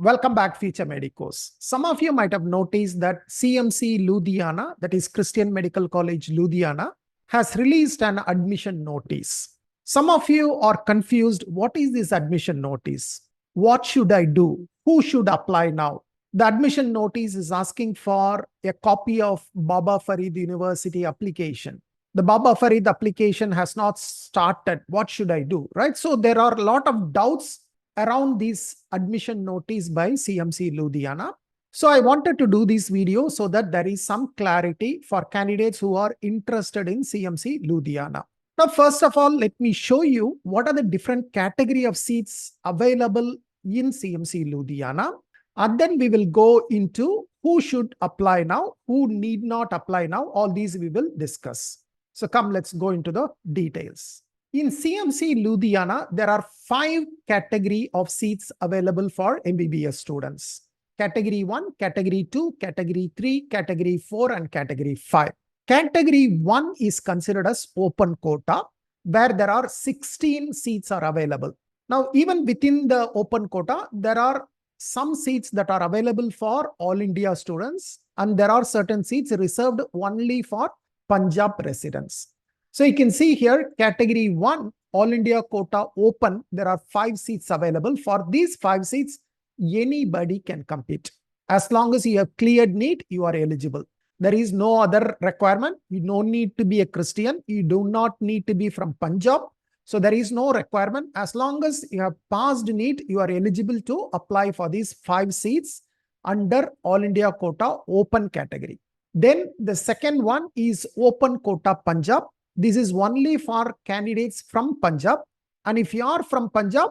Welcome back, future medicos. Some of you might have noticed that CMC Ludhiana, that is Christian Medical College Ludhiana, has released an admission notice. Some of you are confused. What is this admission notice? What should I do? Who should apply now? The admission notice is asking for a copy of Baba Farid University application. The Baba Farid application has not started. What should I do? Right? So there are a lot of doubts around this admission notice by CMC Ludhiana. So I wanted to do this video so that there is some clarity for candidates who are interested in CMC Ludhiana. Now, first of all, let me show you what are the different category of seats available in CMC Ludhiana. And then we will go into who should apply now, who need not apply now. All these we will discuss. So come, let's go into the details. In CMC Ludhiana, there are 5 categories of seats available for MBBS students. Category 1, Category 2, Category 3, Category 4, and Category 5. Category 1 is considered as open quota, where there are 16 seats are available. Now, even within the open quota, there are some seats that are available for all India students, and there are certain seats reserved only for Punjab residents. So you can see here, Category 1, All India quota open, there are 5 seats available. For these 5 seats, anybody can compete. As long as you have cleared NEET, you are eligible. There is no other requirement. You don't need to be a Christian. You do not need to be from Punjab. So there is no requirement. As long as you have passed NEET, you are eligible to apply for these 5 seats under All India quota open category. Then the second one is open quota Punjab. This is only for candidates from Punjab. And if you are from Punjab,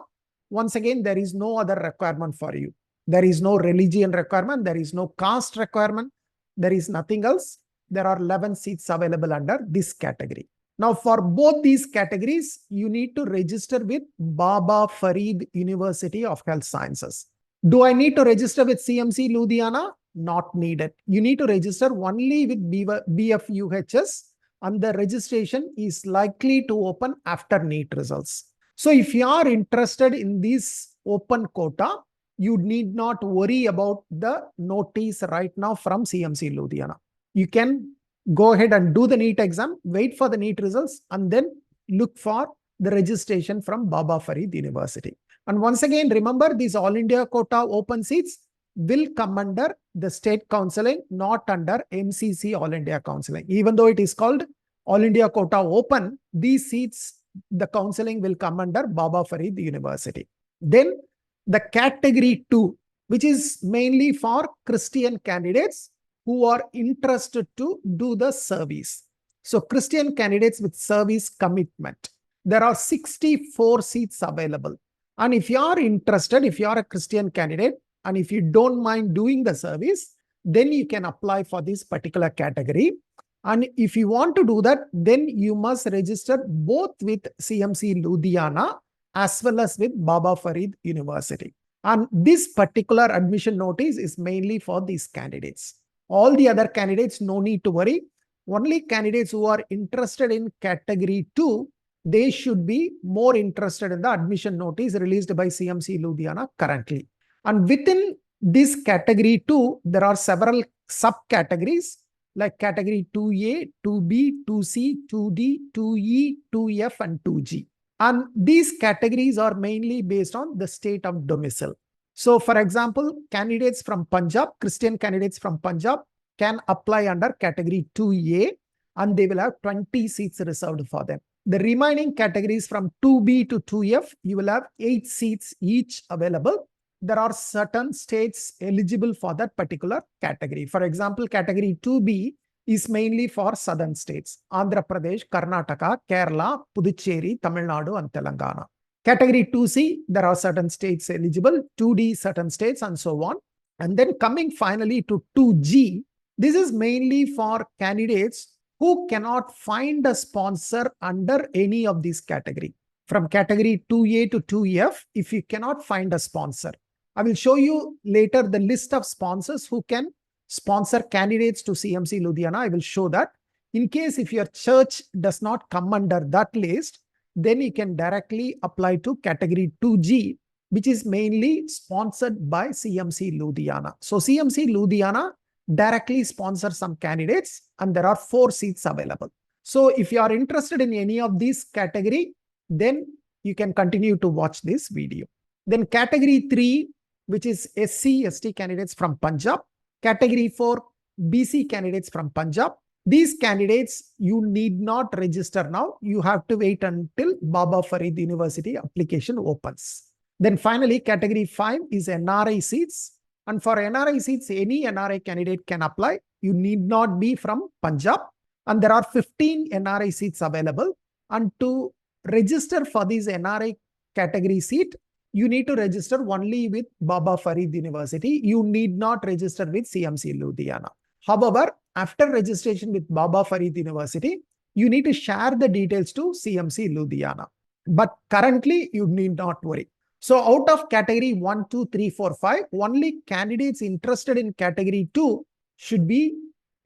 once again, there is no other requirement for you. There is no religion requirement. There is no caste requirement. There is nothing else. There are 11 seats available under this category. Now, for both these categories, you need to register with Baba Farid University of Health Sciences. Do I need to register with CMC Ludhiana? Not needed. You need to register only with BFUHS. And the registration is likely to open after NEET results. So if you are interested in this open quota, you need not worry about the notice right now from CMC Ludhiana. You can go ahead and do the NEET exam, wait for the NEET results, and then look for the registration from Baba Farid University. And once again, remember, these All India quota open seats will come under the state counseling, not under MCC All India counseling. Even though it is called All India quota open, these seats, the counseling will come under Baba Farid University. Then the category 2, which is mainly for Christian candidates who are interested to do the service. So Christian candidates with service commitment. There are 64 seats available. And if you are interested, if you are a Christian candidate, and if you don't mind doing the service, then you can apply for this particular category. And if you want to do that, then you must register both with CMC Ludhiana as well as with Baba Farid University. And this particular admission notice is mainly for these candidates. All the other candidates, no need to worry. Only candidates who are interested in category 2, they should be more interested in the admission notice released by CMC Ludhiana currently. And within this category 2, there are several subcategories like category 2A, 2B, 2C, 2D, 2E, 2F, and 2G. And these categories are mainly based on the state of domicile. So, for example, candidates from Punjab, Christian candidates from Punjab can apply under category 2A, and they will have 20 seats reserved for them. The remaining categories from 2B to 2F, you will have 8 seats each available. There are certain states eligible for that particular category. For example, category 2B is mainly for southern states: Andhra Pradesh, Karnataka, Kerala, Puducherry, Tamil Nadu, and Telangana. Category 2C, there are certain states eligible, 2D, certain states, and so on. And then coming finally to 2G, this is mainly for candidates who cannot find a sponsor under any of these categories. From category 2A to 2F, if you cannot find a sponsor, I will show you later the list of sponsors who can sponsor candidates to CMC Ludhiana. I will show that. In case if your church does not come under that list, then you can directly apply to category 2G, which is mainly sponsored by CMC Ludhiana. So CMC Ludhiana directly sponsors some candidates and there are 4 seats available. So if you are interested in any of these category, then you can continue to watch this video. Then category 3, which is SC, ST candidates from Punjab. Category 4, BC candidates from Punjab. These candidates, you need not register now. You have to wait until Baba Farid University application opens. Then finally, category 5 is NRI seats. And for NRI seats, any NRI candidate can apply. You need not be from Punjab. And there are 15 NRI seats available. And to register for this NRI category seat, you need to register only with Baba Farid University. You need not register with CMC Ludhiana. However, after registration with Baba Farid University, you need to share the details to CMC Ludhiana. But currently, you need not worry. So out of category 1, 2, 3, 4, 5, only candidates interested in category 2 should be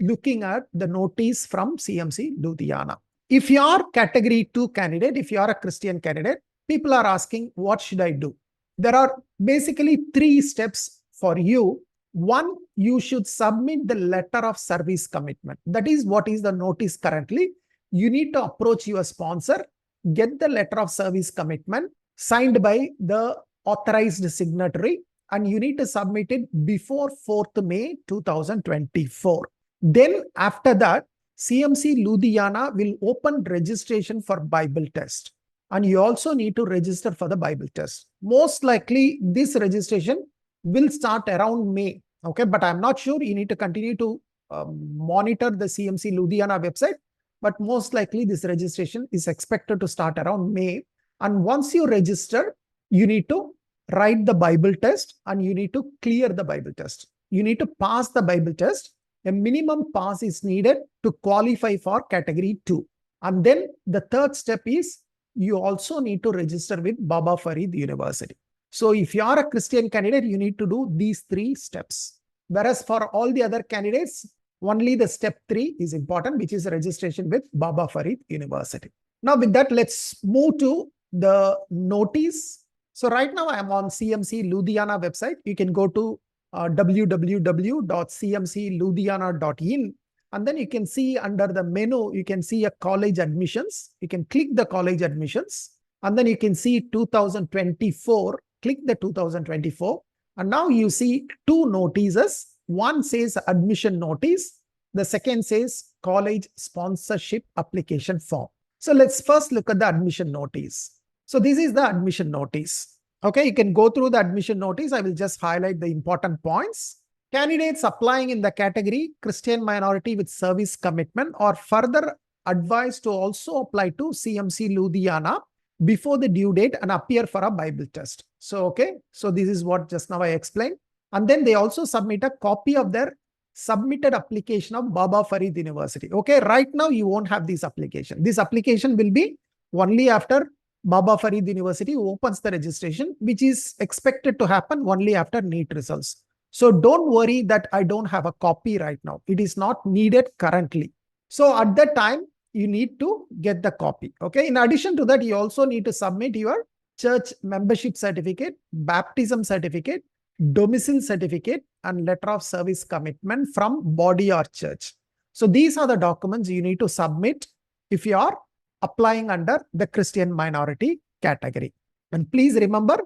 looking at the notice from CMC Ludhiana. If you are category 2 candidate, if you are a Christian candidate, people are asking, what should I do? There are basically 3 steps for you. One, you should submit the letter of service commitment. That is what is the notice currently. You need to approach your sponsor, get the letter of service commitment signed by the authorized signatory, and you need to submit it before 4th May 2024. Then after that, CMC Ludhiana will open registration for Bible test. And you also need to register for the Bible test. Most likely, this registration will start around May. Okay, but I'm not sure. You need to continue to monitor the CMC Ludhiana website. But most likely, this registration is expected to start around May. And once you register, you need to write the Bible test and you need to clear the Bible test. You need to pass the Bible test. A minimum pass is needed to qualify for category 2. And then the third step is you also need to register with Baba Farid University. So if you are a Christian candidate, you need to do these 3 steps. Whereas for all the other candidates, only the step 3 is important, which is registration with Baba Farid University. Now with that, let's move to the notice. So right now I am on CMC Ludhiana website. You can go to www.cmcludhiana.in, and then you can see under the menu, you can see a college admissions. You can click the college admissions, and then you can see 2024. Click the 2024, and now you see 2 notices. One says admission notice. The second says college sponsorship application form. So let's first look at the admission notice. So this is the admission notice. Okay, you can go through the admission notice. I will just highlight the important points. Candidates applying in the category Christian minority with service commitment are further advised to also apply to CMC Ludhiana before the due date and appear for a Bible test. So, okay, so this is what just now I explained. And then they also submit a copy of their submitted application of Baba Farid University. Okay, right now you won't have this application. This application will be only after Baba Farid University opens the registration, which is expected to happen only after NEET results. So don't worry that I don't have a copy right now. It is not needed currently. So at that time, you need to get the copy. Okay. In addition to that, you also need to submit your church membership certificate, baptism certificate, domicile certificate, and letter of service commitment from body or church. So these are the documents you need to submit if you are applying under the Christian minority category. And please remember,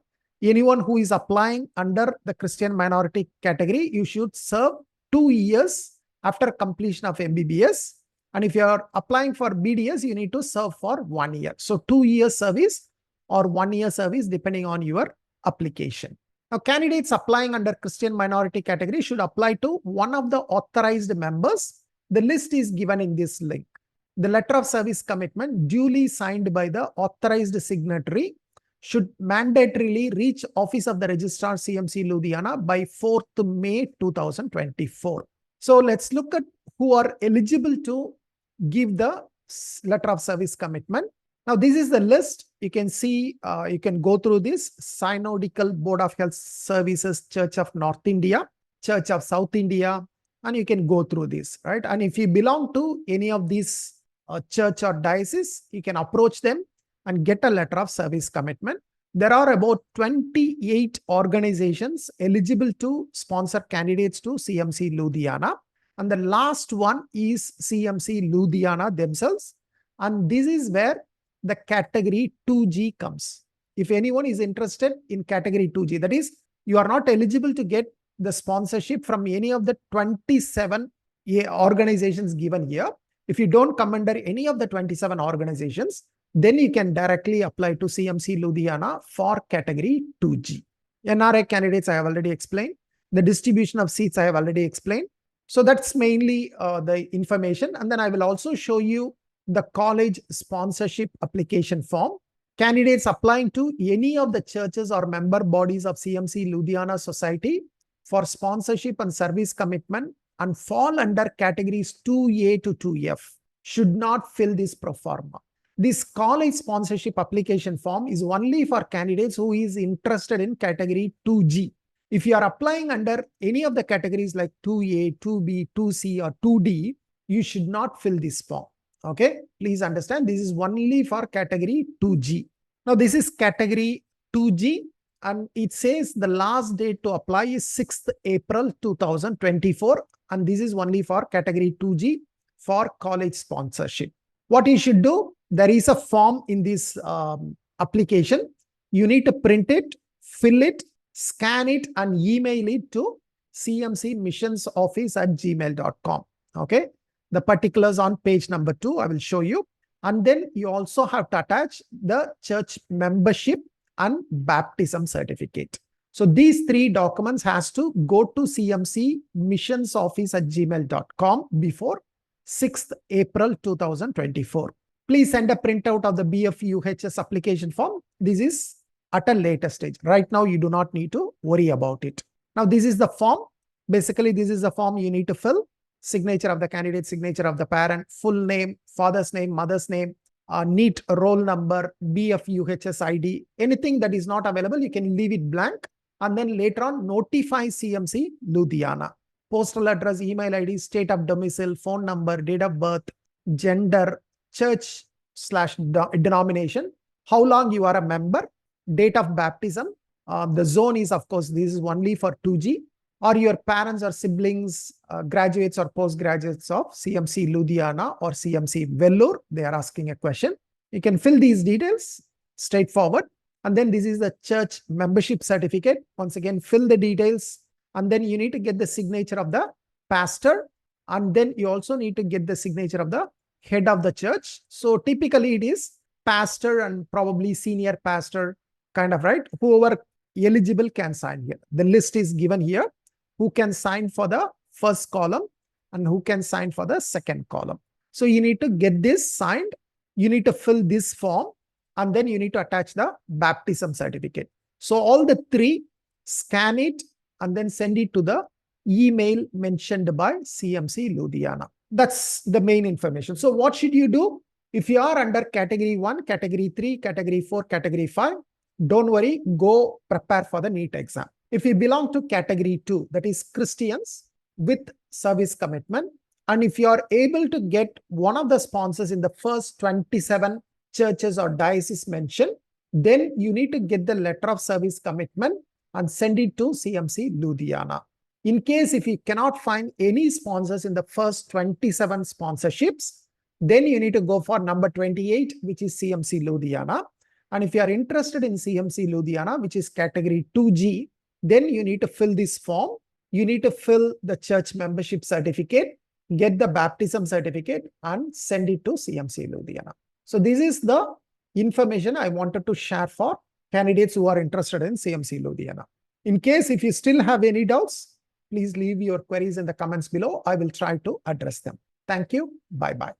anyone who is applying under the Christian minority category, you should serve 2 years after completion of MBBS. And if you are applying for BDS, you need to serve for 1 year. So 2 years service or 1 year service, depending on your application. Now, candidates applying under Christian minority category should apply to one of the authorized members. The list is given in this link. The letter of service commitment duly signed by the authorized signatory should mandatorily reach Office of the Registrar CMC Ludhiana by 4th May 2024. So let's look at who are eligible to give the letter of service commitment. Now, this is the list. You can see, you can go through this: Synodical Board of Health Services, Church of North India, Church of South India, and you can go through this, right? And if you belong to any of these church or diocese, you can approach them and get a letter of service commitment. there are about 28 organizations eligible to sponsor candidates to CMC Ludhiana. And the last one is CMC Ludhiana themselves. And this is where the category 2G comes. If anyone is interested in category 2G, that is, you are not eligible to get the sponsorship from any of the 27 organizations given here. If you don't come under any of the 27 organizations, then you can directly apply to CMC Ludhiana for category 2G. NRI candidates, I have already explained. The distribution of seats, I have already explained. So that's mainly the information. And then I will also show you the college sponsorship application form. Candidates applying to any of the churches or member bodies of CMC Ludhiana Society for sponsorship and service commitment and fall under categories 2A to 2F should not fill this pro forma. This college sponsorship application form is only for candidates who is interested in category 2G. If you are applying under any of the categories like 2A, 2B, 2C or 2D, you should not fill this form. Okay, please understand this is only for category 2G. Now this is category 2G and it says the last date to apply is 6th April 2024 and this is only for category 2G for college sponsorship. What you should do, there is a form in this application. You need to print it, fill it, scan it and email it to cmcmissionsoffice@gmail.com. Okay. The particulars on page number 2, I will show you. And then you also have to attach the church membership and baptism certificate. So these 3 documents has to go to cmcmissionsoffice@gmail.com before 6th April 2024. Please send a printout of the BFUHS application form. This is at a later stage. Right now, you do not need to worry about it. Now, this is the form. Basically, this is the form you need to fill. Signature of the candidate, signature of the parent, full name, father's name, mother's name, NEET roll number, BFUHS ID, anything that is not available, you can leave it blank. And then later on, notify CMC Ludhiana. Postal address, email ID, state of domicile, phone number, date of birth, gender, church/denomination, how long you are a member, date of baptism. The zone is, of course, this is only for 2G. Or your parents or siblings, graduates or postgraduates of CMC Ludhiana or CMC Vellore, they are asking a question. You can fill these details straightforward. And then this is the church membership certificate. Once again, fill the details. And then you need to get the signature of the pastor. And then you also need to get the signature of the head of the church. So typically it is pastor and probably senior pastor kind of, right? Whoever eligible can sign here. The list is given here. Who can sign for the first column and who can sign for the second column. So you need to get this signed. You need to fill this form and then you need to attach the baptism certificate. So all the 3, scan it and then send it to the email mentioned by CMC Ludhiana. That's the main information. So what should you do? If you are under category 1, category 3, category 4, category 5, don't worry, go prepare for the NEET exam. If you belong to category 2, that is Christians with service commitment, and if you are able to get one of the sponsors in the first 27 churches or dioceses mentioned, then you need to get the letter of service commitment and send it to CMC Ludhiana. In case if you cannot find any sponsors in the first 27 sponsorships, then you need to go for number 28, which is CMC Ludhiana. And if you are interested in CMC Ludhiana, which is category 2G, then you need to fill this form. You need to fill the church membership certificate, get the baptism certificate and send it to CMC Ludhiana. So this is the information I wanted to share for candidates who are interested in CMC Ludhiana. In case if you still have any doubts, please leave your queries in the comments below. I will try to address them. Thank you. Bye-bye.